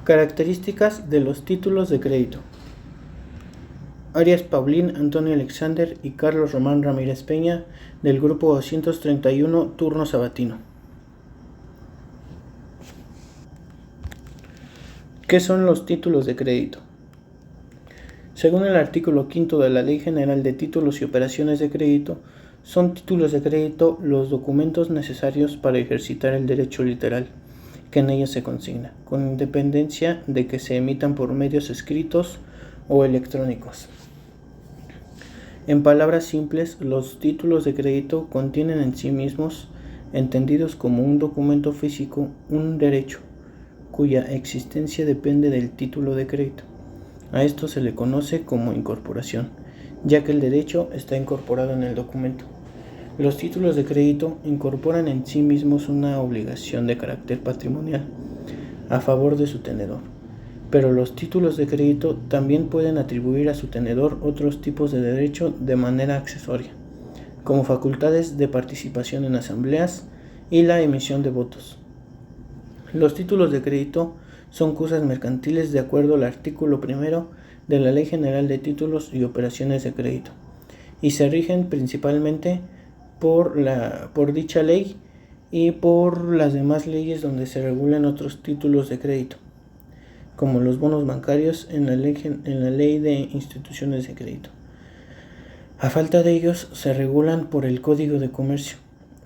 Características de los títulos de crédito. Arias Paulín, Antonio Alexander y Carlos Román Ramírez Peña, del grupo 231, turno sabatino. ¿Qué son los títulos de crédito? Según el artículo 5 de la Ley General de Títulos y Operaciones de Crédito, son títulos de crédito los documentos necesarios para ejercitar el derecho literal que en ellos se consigna, con independencia de que se emitan por medios escritos o electrónicos. En palabras simples, los títulos de crédito contienen en sí mismos, entendidos como un documento físico, un derecho, cuya existencia depende del título de crédito. A esto se le conoce como incorporación, ya que el derecho está incorporado en el documento. Los títulos de crédito incorporan en sí mismos una obligación de carácter patrimonial a favor de su tenedor, pero los títulos de crédito también pueden atribuir a su tenedor otros tipos de derecho de manera accesoria, como facultades de participación en asambleas y la emisión de votos. Los títulos de crédito son cosas mercantiles de acuerdo al artículo 1 de la Ley General de Títulos y Operaciones de Crédito, y se rigen principalmente por dicha ley y por las demás leyes donde se regulan otros títulos de crédito, como los bonos bancarios en la ley de instituciones de crédito. A falta de ellos, se regulan por el Código de Comercio,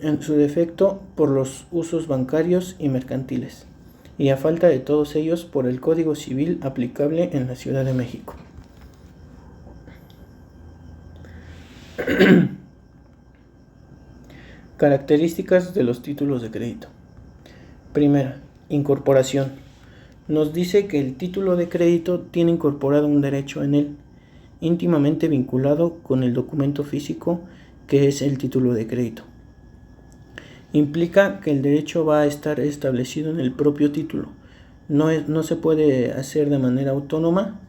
en su defecto por los usos bancarios y mercantiles, y a falta de todos ellos por el Código Civil aplicable en la Ciudad de México. Características de los títulos de crédito. Primera, incorporación. Nos dice que el título de crédito tiene incorporado un derecho en él, íntimamente vinculado con el documento físico que es el título de crédito. Implica que el derecho va a estar establecido en el propio título. No se puede hacer de manera autónoma.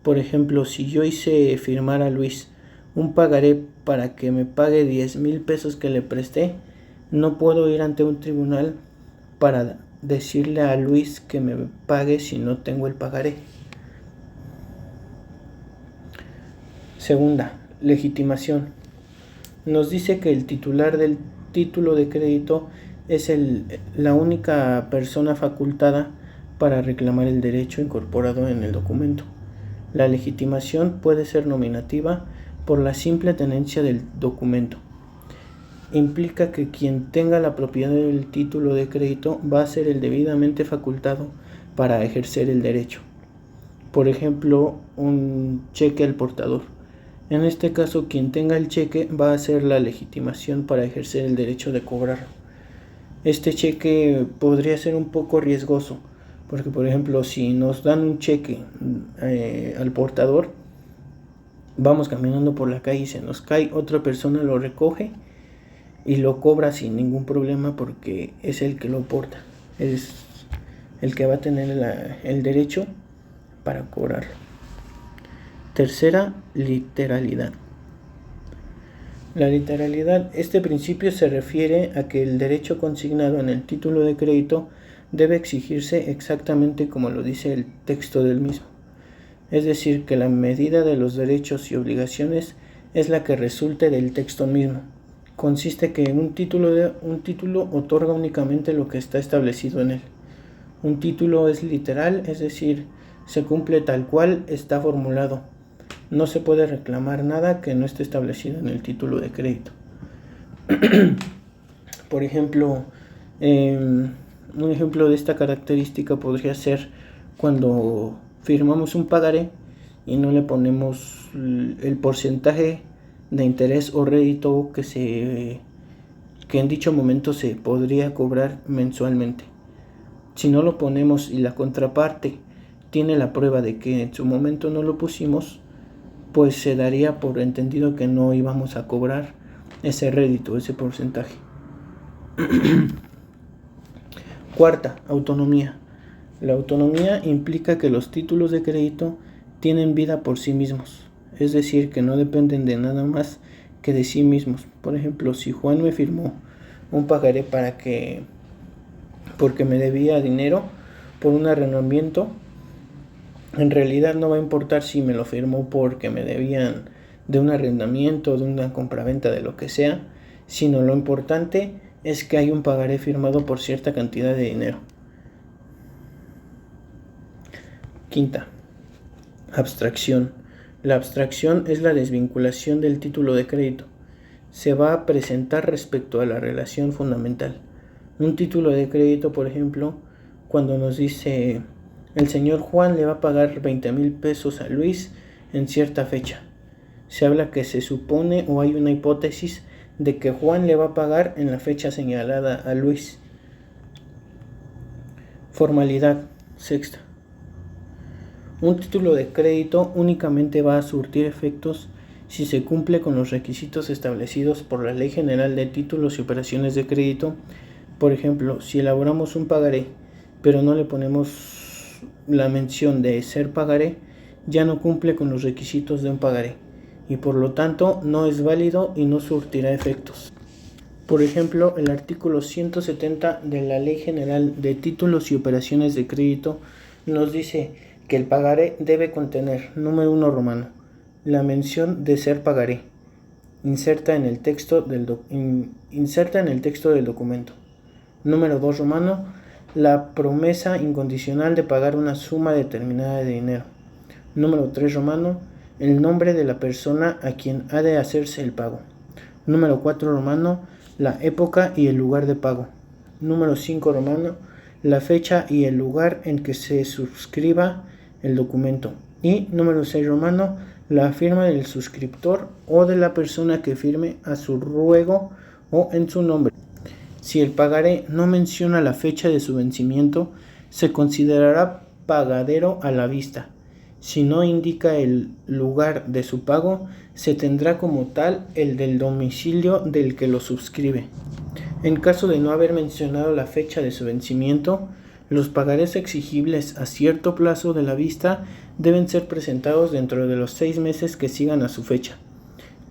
Por ejemplo, si yo hice firmar a Luis un pagaré para que me pague 10,000 pesos que le presté, no puedo ir ante un tribunal para decirle a Luis que me pague si no tengo el pagaré. Segunda, legitimación. Nos dice que el titular del título de crédito es la única persona facultada para reclamar el derecho incorporado en el documento. La legitimación puede ser nominativa por la simple tenencia del documento. Implica que quien tenga la propiedad del título de crédito va a ser el debidamente facultado para ejercer el derecho. Por ejemplo, un cheque al portador. En este caso, quien tenga el cheque va a hacer la legitimación para ejercer el derecho de cobrar. Este cheque podría ser un poco riesgoso, porque por ejemplo, si nos dan un cheque al portador, vamos caminando por la calle y se nos cae, otra persona lo recoge y lo cobra sin ningún problema porque es el que lo porta, es el que va a tener el derecho para cobrarlo. Tercera, literalidad. La literalidad, este principio se refiere a que el derecho consignado en el título de crédito debe exigirse exactamente como lo dice el texto del mismo. Es decir, que la medida de los derechos y obligaciones es la que resulte del texto mismo. Consiste que un título otorga únicamente lo que está establecido en él. Un título es literal, es decir, se cumple tal cual está formulado. No se puede reclamar nada que no esté establecido en el título de crédito. Por ejemplo, un ejemplo de esta característica podría ser cuando firmamos un pagaré y no le ponemos el porcentaje de interés o rédito que en dicho momento se podría cobrar mensualmente. Si no lo ponemos y la contraparte tiene la prueba de que en su momento no lo pusimos, pues se daría por entendido que no íbamos a cobrar ese rédito, ese porcentaje. Cuarta, autonomía. La autonomía implica que los títulos de crédito tienen vida por sí mismos, es decir, que no dependen de nada más que de sí mismos. Por ejemplo, si Juan me firmó un pagaré porque me debía dinero, por un arrendamiento, en realidad no va a importar si me lo firmó porque me debían de un arrendamiento, de una compraventa, de lo que sea, sino lo importante es que hay un pagaré firmado por cierta cantidad de dinero. Quinta, abstracción. La abstracción es la desvinculación del título de crédito. Se va a presentar respecto a la relación fundamental. Un título de crédito, por ejemplo, cuando nos dice el señor Juan le va a pagar 20,000 pesos a Luis en cierta fecha. Se habla que se supone o hay una hipótesis de que Juan le va a pagar en la fecha señalada a Luis. Formalidad. Sexta. Un título de crédito únicamente va a surtir efectos si se cumple con los requisitos establecidos por la Ley General de Títulos y Operaciones de Crédito. Por ejemplo, si elaboramos un pagaré, pero no le ponemos la mención de ser pagaré, ya no cumple con los requisitos de un pagaré y por lo tanto no es válido y no surtirá efectos. Por ejemplo, el artículo 170 de la Ley General de Títulos y Operaciones de Crédito nos dice que el pagaré debe contener, número 1 romano, la mención de ser pagaré, inserta en el texto del documento. Número 2 romano, la promesa incondicional de pagar una suma determinada de dinero. Número 3 romano, el nombre de la persona a quien ha de hacerse el pago. Número 4 romano, la época y el lugar de pago. Número 5 romano, la fecha y el lugar en que se suscriba el documento. Y número 6 romano, la firma del suscriptor o de la persona que firme a su ruego o en su nombre. Si el pagaré no menciona la fecha de su vencimiento, se considerará pagadero a la vista. Si no indica el lugar de su pago, se tendrá como tal el del domicilio del que lo suscribe. En caso de no haber mencionado la fecha de su vencimiento, los pagarés exigibles a cierto plazo de la vista deben ser presentados dentro de los 6 meses que sigan a su fecha.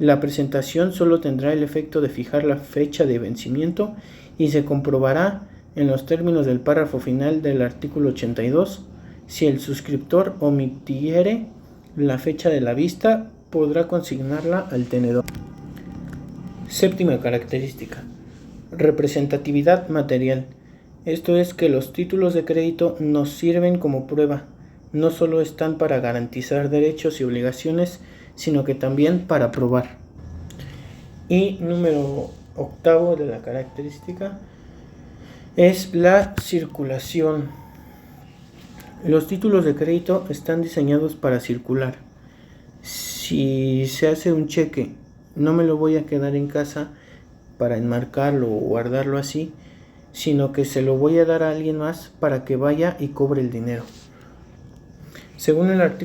La presentación solo tendrá el efecto de fijar la fecha de vencimiento y se comprobará en los términos del párrafo final del artículo 82. Si el suscriptor omitiere la fecha de la vista, podrá consignarla al tenedor. Séptima característica. Representatividad material. Esto es que los títulos de crédito nos sirven como prueba. No solo están para garantizar derechos y obligaciones, sino que también para probar. Y número 8 de la característica es la circulación. Los títulos de crédito están diseñados para circular. Si se hace un cheque, no me lo voy a quedar en casa para enmarcarlo o guardarlo así, sino que se lo voy a dar a alguien más para que vaya y cobre el dinero. Según el artículo